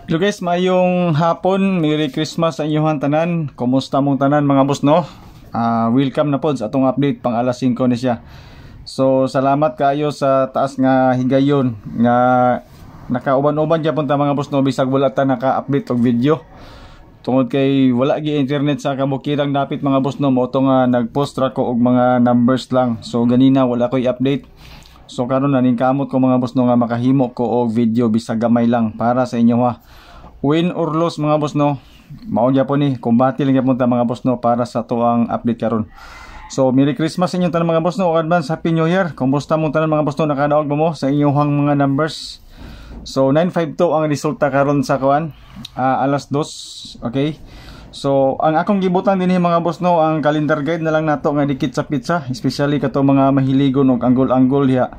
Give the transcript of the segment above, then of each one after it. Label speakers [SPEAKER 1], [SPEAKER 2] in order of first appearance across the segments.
[SPEAKER 1] Hello guys, mayong hapon, Merry Christmas sa inyong tanan. Kumusta mong tanan mga boss no? Welcome na pod sa atong update pang alas 5 ni siya. So salamat kayo sa taas nga higayon nga nakauban-uban dyan punta mga boss no, bisag wala ta naka-update og video. Tungod kay wala gi internet sa kabukirang dapit mga boss no, mo to nga nag-post ra ko og mga numbers lang. So ganina wala ko'y update. So karon na ningkamot ko mga boss no nga makahimo ko og video bisag gamay lang para sa inyo ha. Win or loss mga boss no, mao gyapon ni kumbati lang gyapon ta mga boss no para sa tuang update karon. So Merry Christmas sa inyong tanan mga boss no, advance Happy New Year. Kumusta mong tanan mga boss no, nakadaog ba mo sa inyong mga numbers? So 952 ang resulta karon sa kuan alas 2, okay? So ang akong gibutan dinhi mga boss no, ang calendar guide na lang nato nga dikit sa pizza, especially kato mga mahiligon og anggol-anggol diha,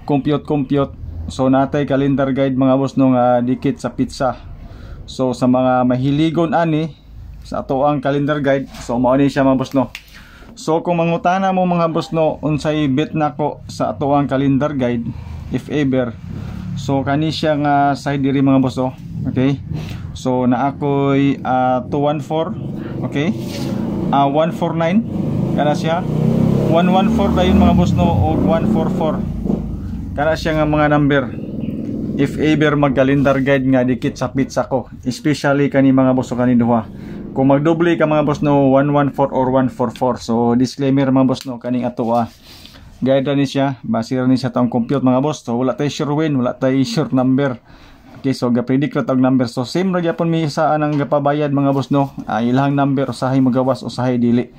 [SPEAKER 1] compute. So natay calendar guide mga boss no nga dikit sa pizza. So sa mga mahiligon ani sa ato ang calendar guide, so mao ni siya mga boss no. So kung mangutana mo mga boss no unsay bet nako sa ato ang calendar guide if ever, so kani siya nga side diri mga boss no, okay? So na ako'y 214, okay? 149 kana siya, 114 dayon mga boss no, o 144 kana siya nga mga number if ever mag calendar guide nga dikit sa pizza ko, especially kani mga boss kani duha. Kung magdoble ka mga boss no, 114 or 144. So disclaimer mga boss no, kaning ato guide ni siya, base ra ni siya taong compute mga boss. So wala tay sure win, wala tay sure number. Okay, so ga-predict ra tag number. So same ra gyapon mi sa anang gapabayad mga boss no. Ilahang number usahay magawas usahay dili.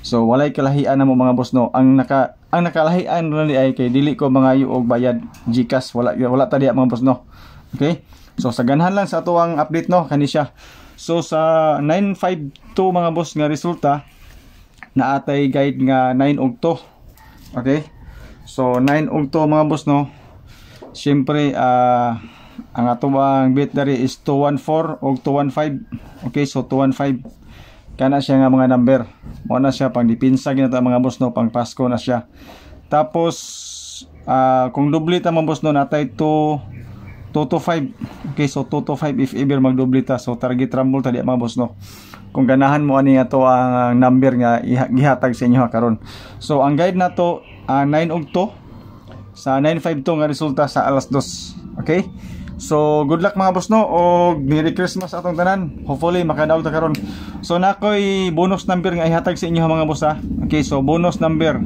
[SPEAKER 1] So walay kalahian na mo mga boss no. Ang nakalahian ra ni ay kay dili ko mangayo og bayad GCash, wala ta diha mga boss no. Okay? So sa ganhan lang sa atuang update no, kani siya. So sa 952 mga boss nga resulta, naatay guide nga 9 og 2. Okay? So 9 og 2 mga boss no. Siyempre ang ato ang bet dari is 214 o 215. Okay, so 215 kana siya nga mga number. Mao na siya pang dipinsa ginata mga boss no, pang Pasko na siya. Tapos kung doble ta mga boss no, natay 225. Okay, so 225 if ever magdoble ta. So target rumble ta di mga boss no. Kung ganahan mo ani ato ang number nga gihatag sa inyo karon. So ang guide nato 9 og 2 sa 952 nga resulta sa alas 2. Okay? So good luck mga boss no, o Merry Christmas atong tanan. Hopefully makadaog ta karon. So nakoy bonus number nga ihatag sa inyo mga boss ha. Okay, so bonus number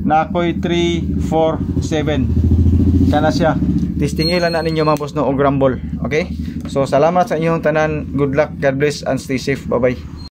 [SPEAKER 1] nakoy 347 kana siya. Testingilan na ninyo mga boss no og rumble. Okay? So salamat sa inyong tanan. Good luck, God bless and stay safe. Bye bye.